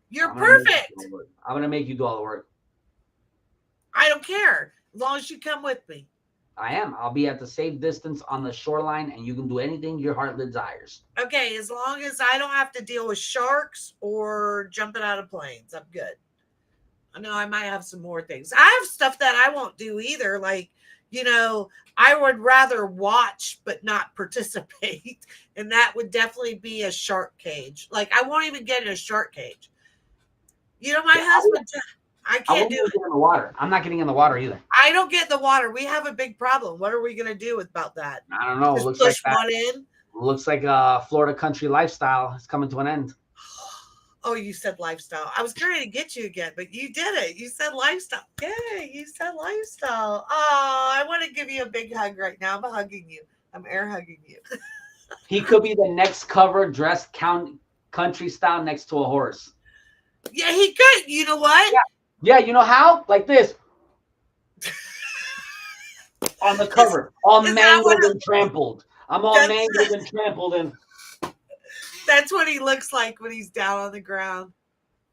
You're I'm gonna make you do all perfect. the work. I'm gonna make you do all the work. I don't care as long as you come with me. I am. I'll be at the safe distance on the shoreline, and you can do anything your heart desires. Okay, as long as I don't have to deal with sharks or jumping out of planes, I'm good. I know I might have some more things. I have stuff that I won't do either. Like, I would rather watch but not participate. And that would definitely be a shark cage. Like, I won't even get in a shark cage. My Yeah, husband, I I can't won't do even it. get in the water. I'm not getting in the water either. I don't get in the water. We have a big problem. What are we going to do about that? I don't know. Just Looks like push that. one in? Looks like Florida country lifestyle is coming to an end. Oh, you said lifestyle. I was trying to get you again, but you did it. You said lifestyle. Yay, you said lifestyle. Oh, I want to give you a big hug right now. I'm hugging you. I'm air hugging you. He could be the next cover dressed country style next to a horse. Yeah, he could. You know what? Yeah, you know how? Like this. On the cover. All Is that mangled and trampled. I'm all mangled and trampled and that's what he looks like when he's down on the ground.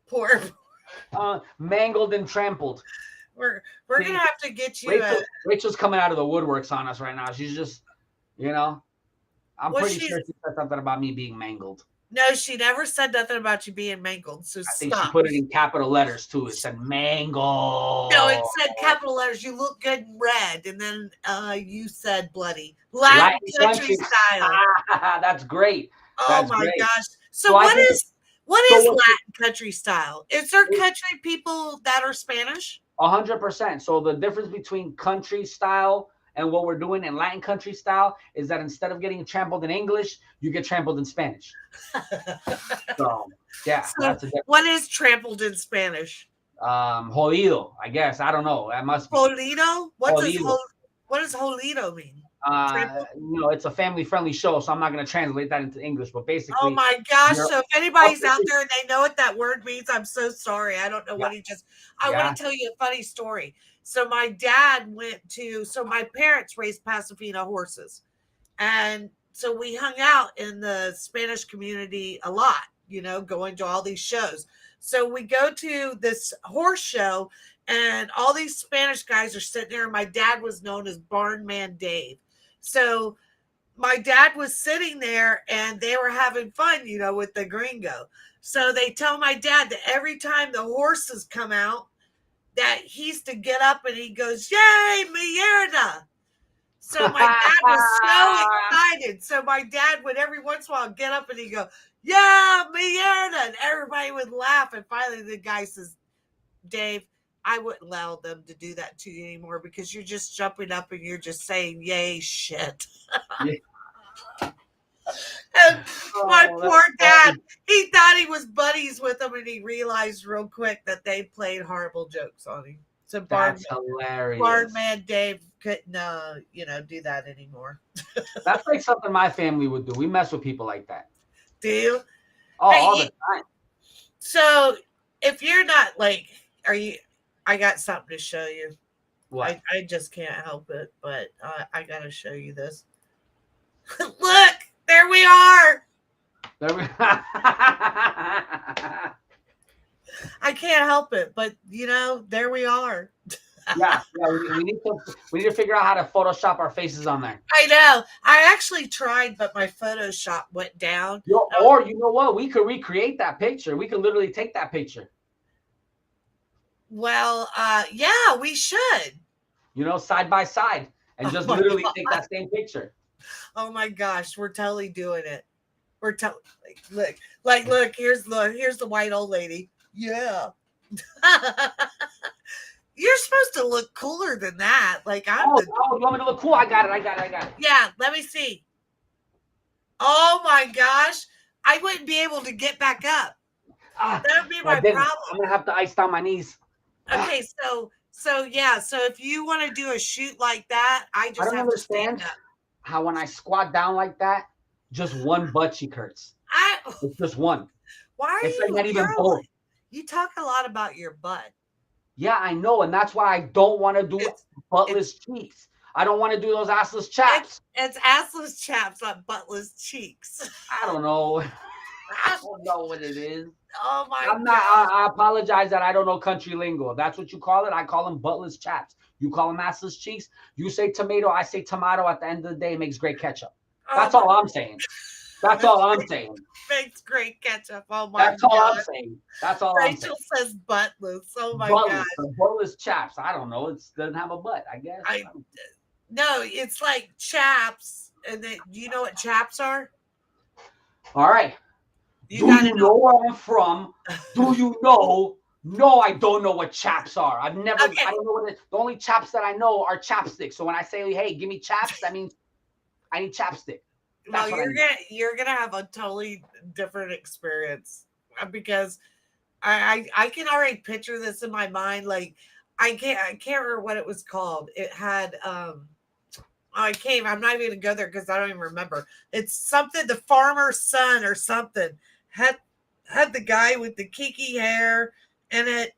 Poor. mangled and trampled. We're gonna have to get you. Rachel's coming out of the woodworks on us right now. She's just, I'm pretty sure she said something about me being mangled. No, she never said nothing about you being mangled. So I think she put it in capital letters too. It said mangled. No, it said capital letters. You look good in red, and then you said bloody. Latin country style. That's great. Oh my gosh! So what is Latin country style? Is there country people that are Spanish? 100%. So the difference between country style and what we're doing in Latin country style is that instead of getting trampled in English, you get trampled in Spanish. So yeah, so that's a difference. What is trampled in Spanish? Jodido, I guess. I don't know. That must be jodido. What does jodido mean? It's a family-friendly show, so I'm not going to translate that into English. But basically, oh my gosh! So if anybody's out there and they know what that word means, I'm so sorry. I don't know what he just. I want to tell you a funny story. So my dad so my parents raised Pasifina horses. And so we hung out in the Spanish community a lot, going to all these shows. So we go to this horse show and all these Spanish guys are sitting there. And my dad was known as Barn Man Dave. So my dad was sitting there and they were having fun, with the gringo. So they tell my dad that every time the horses come out, that he's to get up and he goes, yay, mierda. So my dad was so excited. So my dad would every once in a while get up and he'd go, yeah, mierda. And everybody would laugh. And finally the guy says, Dave, I wouldn't allow them to do that to you anymore because you're just jumping up and you're just saying, yay, shit. And my poor dad, he thought he was buddies with them, and he realized real quick that they played horrible jokes on him. So that's hilarious. Barnman Dave couldn't, do that anymore. That's like something my family would do. We mess with people like that. Do you? Oh, all the time. So if you're not I got something to show you. What? I just can't help it, but I got to show you this. Look, there we are. I can't help it, but there we are. yeah, we need to figure out how to Photoshop our faces on there. I know. I actually tried, but my Photoshop went down. Or you know what? We could recreate that picture. We could literally take that picture. Well, yeah, we should. Side by side, and just literally take that same picture. Oh my gosh, we're totally doing it. We're totally look. Here's the white old lady. Yeah. You're supposed to look cooler than that. Like I'm Oh, the oh, you want me to look cool? I got it. I got it. I got it. yeah. Let me see. Oh my gosh, I wouldn't be able to get back up. Ah, That would be I my didn't. I'm problem. gonna have to ice down my knees. Ah, Okay, so yeah, so if you want to do a shoot like that, I I just don't have to stand understand up. how when I squat down like that, just one butt cheek hurts. I It's just one. why are It's like you not even both. you talk a lot about your butt. Yeah, I know, and that's why I don't want to do It's it's buttless cheeks. I don't want to do those assless it's chaps. it's assless chaps on buttless cheeks. I don't know. I don't know what it is. Oh my I'm not. god. I apologize that I don't know country lingo. If that's what you call it, I call them buttless chaps. You call them assless cheeks. You say tomato. I say tomato. At the end of the day, it makes great ketchup. Oh That's my all I'm saying. That's all I'm saying. makes great ketchup. Oh my That's all I'm god. saying. That's all I'm saying. Rachel says buttless. Oh my god. Buttless, the buttless chaps. I don't know. It doesn't have a butt. I guess. I no, it's like chaps. And then do you know what chaps are? All right. You Do gotta you know where I'm from? Do you know? No, I don't know what chaps are. I've never, know. Okay. I don't know what it is. The only chaps that I know are chapsticks. So when I say, hey, give me chaps, that means I need chapstick. Well, That's what I mean. you're gonna have a totally different experience because I can already picture this in my mind. Like I can't remember what it was called. It had I can't. I'm not even gonna go there because I don't even remember. It's something the farmer's son or something had had the guy with the kinky hair and it.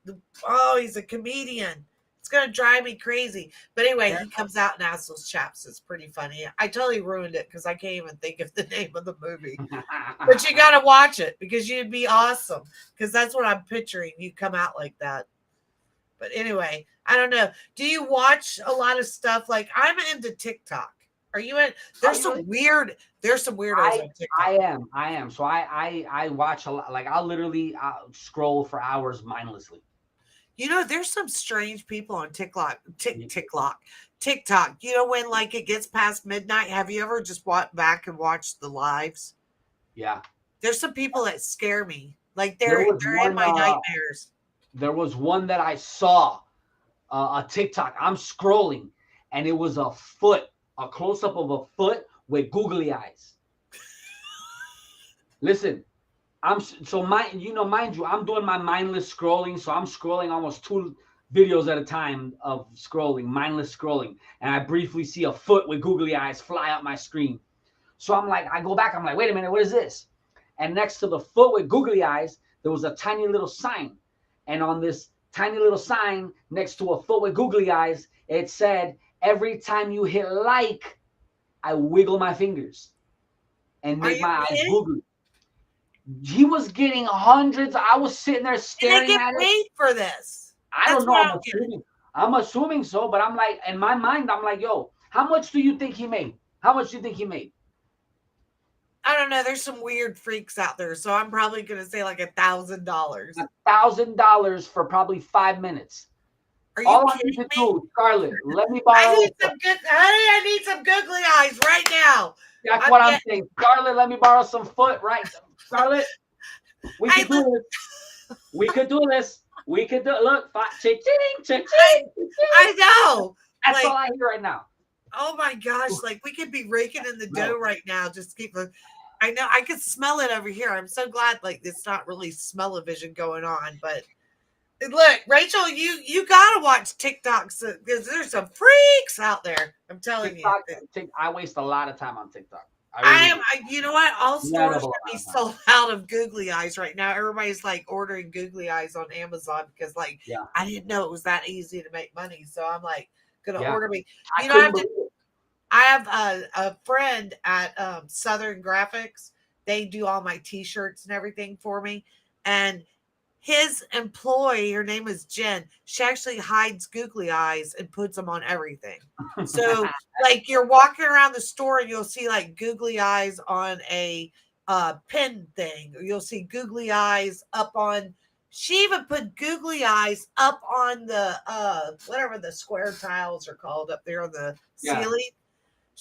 Oh, he's a comedian. It's gonna drive me crazy. But anyway, Yeah. he comes out and asks those chaps. It's pretty funny. I totally ruined it because I can't even think of the name of the movie. But you gotta watch it because you'd be awesome. Because that's what I'm picturing. You come out like that. But anyway, I don't know. Do you watch a lot of stuff? Like I'm into TikTok. Are you in? Are There's you some really? weird. There's some weirdos I on I TikTok. am. I am. So I watch a lot. Like I'll literally scroll for hours mindlessly. You know, there's some strange people on TikTok. You know, when like it gets past midnight, have you ever just walked back and watched the lives? Yeah. There's some people that scare me. Like There was they're in one. my nightmares. There was one that I saw a TikTok. I'm scrolling, and it was a foot, a close up of a foot with googly eyes. Listen, mind you, I'm doing my mindless scrolling, so I'm scrolling almost two videos at a time of scrolling, mindless scrolling, and I briefly see a foot with googly eyes fly up my screen. So I'm like, I go back, I'm like, wait a minute, what is this? And next to the foot with googly eyes, there was a tiny little sign. And on this tiny little sign next to a foot with googly eyes, it said, every time you hit like, I wiggle my fingers and Are make you my eyes kidding? googly. He was getting hundreds. I was sitting there And they staring get at it. paid for this. I That's don't know. what I I'm don't get. assuming. I'm assuming so, but I'm like, in my mind, I'm like, yo, how much do you think he made? How much do you think he made? I don't know. There's some weird freaks out there, so I'm probably gonna say like $1,000. $1,000 for probably 5 minutes. Are you All I need kidding to me? do, Scarlett, let me I borrow. need some good. Honey, I need some googly eyes right now. That's I'm what I'm getting. saying. Scarlett, let me borrow some foot, right? Scarlett, we Hey, could do look. this. We could do this. We could do look, ching, ching, I ching. I know. That's all Like, I hear right now. oh my gosh, like we could be raking in the dough No. right now. Just keep the. I know I could smell it over here. I'm so glad like it's not really smell-o-vision going on, but look, Rachel, you gotta watch TikToks because there's some freaks out there. I'm telling you. TikTok, I waste a lot of time on TikTok. I I really am. do. You know what? All stores Incredible should be amount of time. sold out of googly eyes right now. Everybody's like ordering googly eyes on Amazon because, like, Yeah. I didn't know it was that easy to make money. So I'm like, gonna Yeah. order me. I You know, couldn't believe it. I have a friend at Southern Graphics. They do all my T-shirts and everything for me, and his employee, her name is Jen. She actually hides googly eyes and puts them on everything. So, like, you're walking around the store and you'll see like googly eyes on a pen thing, or you'll see googly eyes up on. She even put googly eyes up on the whatever the square tiles are called up there on the Yeah. ceiling.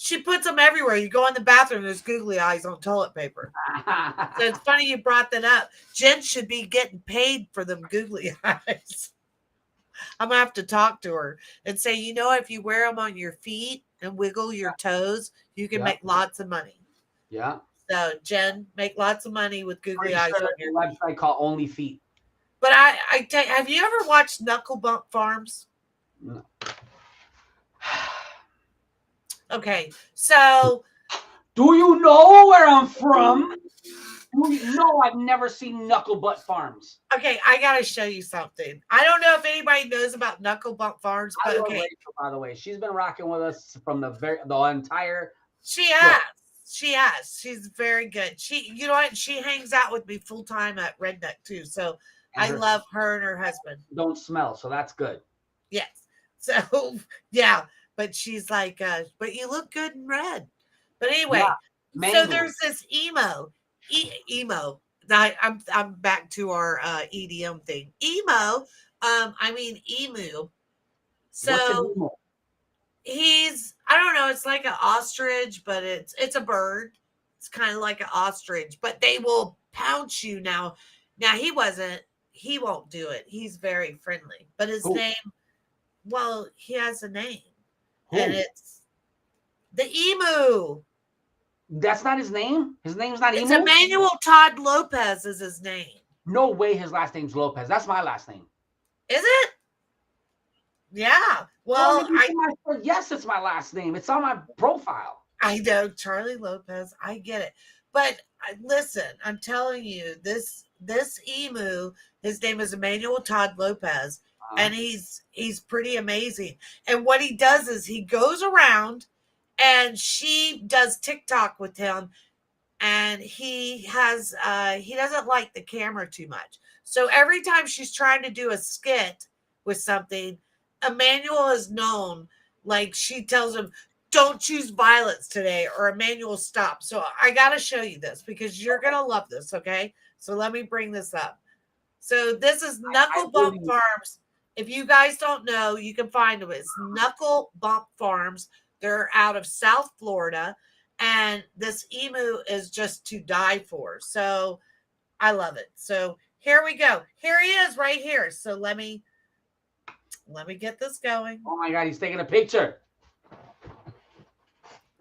She puts them everywhere. You go in the bathroom, there's googly eyes on toilet paper. So it's funny you brought that up. Jen should be getting paid for them googly eyes. I'm gonna have to talk to her and say, you know, if you wear them on your feet and wiggle your toes, you can make lots of money. Yeah. So Jen, make lots of money with googly eyes on your website called Only Feet. But have you ever watched Knuckle Bump Farms? No. Okay, so do you know where I'm from? No, I've never seen Knuckle Butt Farms. Okay, I gotta show you something. I don't know if anybody knows about Knuckle Bump Farms, but I love Rachel, by the way, she's been rocking with us from the entire. She has. She has. She's very good. You know what? She hangs out with me full time at Redneck too. So I love her and her husband. Don't smell, so that's good. Yes. So yeah, but she's like, but you look good in red. But anyway, so there's this emo. I'm back to our EDM thing. Emo. I mean emu. So I don't know, it's like an ostrich, but it's a bird. It's kind of like an ostrich, but they will pounce you now. Now he won't do it. He's very friendly. But his name, well, he has a name. And it's the emu. That's not his name? His name's not Emu? It's Emmanuel Todd Lopez is his name. No way his last name's Lopez. That's my last name. Is it? Yeah. Well, yes, it's my last name. It's on my profile. I know, Charlie Lopez. I get it. But listen, I'm telling you, this emu, his name is Emmanuel Todd Lopez, and he's pretty amazing. And what he does is he goes around and she does TikTok with him, and he doesn't like the camera too much. So every time she's trying to do a skit with something, Emmanuel is known, like she tells him, don't choose violence today, or Emmanuel, stop. So I got to show you this because you're going to love this. Okay. So let me bring this up. So this is Knuckle Bump Farms. If you guys don't know, you can find them. It's Knuckle Bump Farms. They're out of South Florida, and this emu is just to die for. So I love it. So here we go. Here he is right here. So let me get this going. Oh my God, he's taking a picture.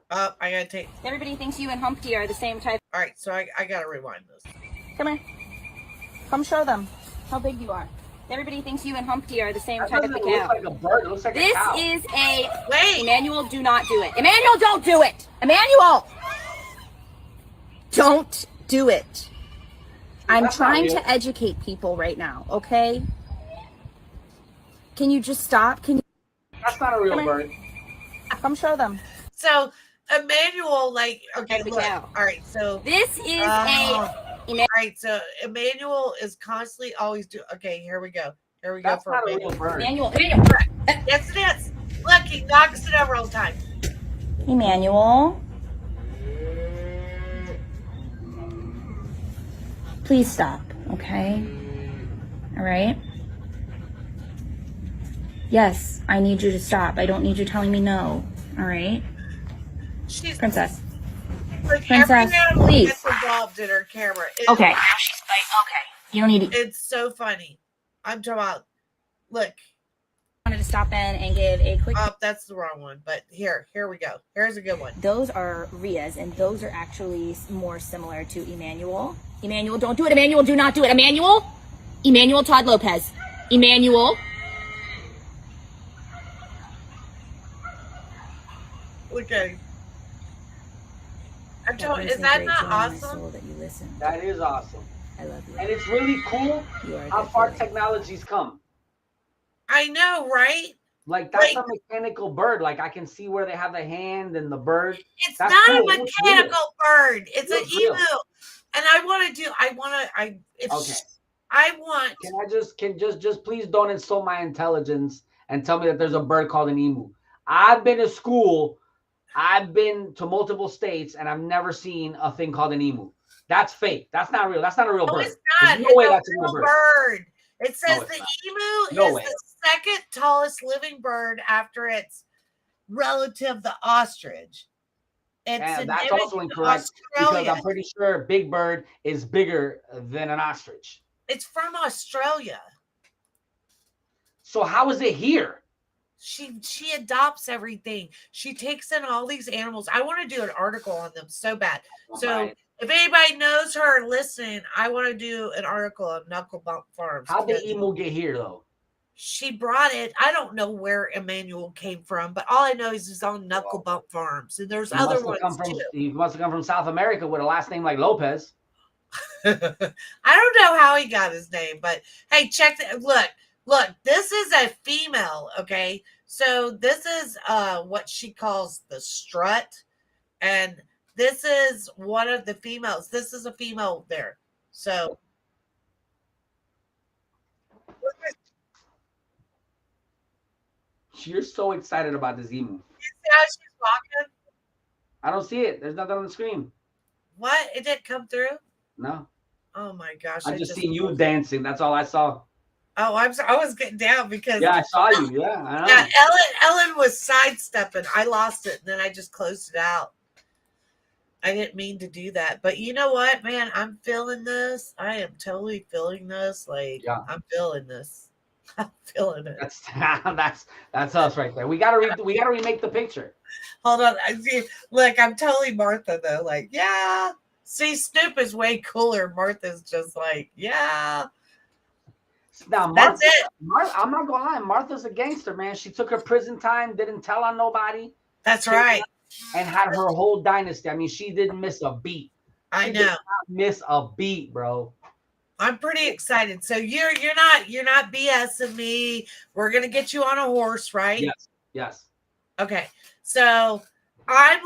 Oh, I gotta take. Everybody thinks you and Humpty are the same type. All right, so I gotta rewind this. Come here. Come show them how big you are. Everybody thinks you and Humpty are the same type of cow. Looks like a bird. It looks like this a cow. Is a wait. Emmanuel, do not do it. Emmanuel, don't do it. Emmanuel, don't do it. I'm trying to educate people right now. Okay. Can you just stop? That's not a real bird. Come show them. So Emmanuel, like, okay, look. All right, so this is all right, so Emmanuel is constantly always do. Okay, here we go. Here we That's go. Not a real bird. Emmanuel. Yes, it is. Look, he knocks it over all the time. Emmanuel, please stop. Okay. All right. Yes, I need you to stop. I don't need you telling me no. All right. She's Princess. Like Princess, please. Gets involved in her camera. Okay. She's like, okay. You don't need to. It's so funny. I'm talking about. Look. I wanted to stop in and give a quick. Oh, that's the wrong one. But here we go. Here's a good one. Those are Ria's, and those are actually more similar to Emmanuel. Emmanuel, don't do it. Emmanuel, do not do it. Emmanuel Todd Lopez. Emmanuel. Okay. I'm telling you, is that not awesome? That is awesome. I love you. And it's really cool how far technology's come. I know, right? Like, that's a mechanical bird. Like, I can see where they have the hand and the bird. It's not a mechanical bird. It's an emu. And I want to Can please don't insult my intelligence and tell me that there's a bird called an emu. I've been to school. I've been to multiple states, and I've never seen a thing called an emu. That's fake. That's not real. That's not a real bird. It's not. There's no way that's a real bird. It says the emu is the second tallest living bird after its relative, the ostrich. It's And that's endemic also to incorrect because Australia. I'm pretty sure Big Bird is bigger than an ostrich. It's from Australia. So how is it here? She adopts everything. She takes in all these animals. I want to do an article on them so bad. So Right. if anybody knows her listening, I want to do an article on Knuckle Bump Farms. How'd the because emu get here though? she brought it. I don't know where Emmanuel came from, but all I know is he's on Knuckle Bump Farms, and there's other ones too. He must have come from South America with a last name like Lopez. I don't know how he got his name, but hey, check that. Look, this is a female, okay? So this is what she calls the strut, and this is one of the females. This is a female there. So You're so excited about this emu. you see how she's walking? I don't see it. There's nothing on the screen. What? It didn't come through? No. Oh my gosh. I just seen you dancing. That's all I saw. Oh, I was getting down because Yeah, I saw you. Yeah, I know. yeah, Ellen was sidestepping. I lost it, and then I just closed it out. I didn't mean to do that, but you know what, man? I'm feeling this. I am totally feeling this. Like, Yeah. I'm feeling this. I'm feeling it. That's us right there. We gotta remake the picture. Hold on. I see. Look, I'm totally Martha though. Like, yeah. See, Snoop is way cooler. Martha's just like, yeah. Now, That's it. I'm not gonna lie. Martha's a gangster, man. She took her prison time, didn't tell on nobody. That's right. And had her whole dynasty. I mean, she didn't miss a beat. I She know. did not miss a beat, bro. I'm pretty excited. So you're not BSing me. We're gonna get you on a horse, right? Yes. Okay. So I'm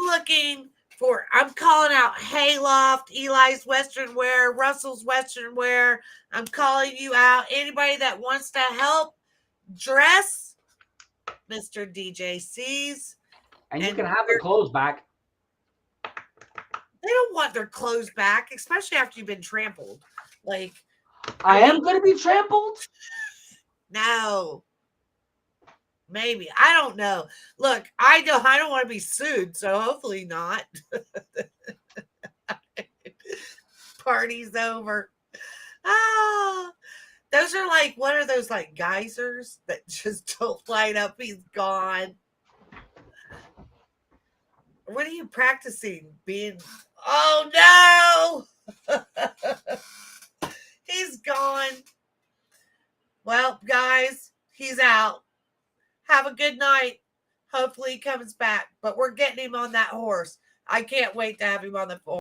calling out Hayloft, Eli's Western Wear, Russell's Western Wear. I'm calling you out. Anybody that wants to help dress Mr. DJ Cease. And you can have the clothes back. They don't want their clothes back, especially after you've been trampled. Like, I am going to be trampled? No. Maybe. I don't know. Look, I don't want to be sued, so hopefully not. Party's over. Ah, those are like, what are those, like geysers that just don't light up? He's gone. What are you practicing? Being, oh no! He's gone. Well, guys, he's out. Have a good night. Hopefully he comes back. But we're getting him on that horse. I can't wait to have him on the horse.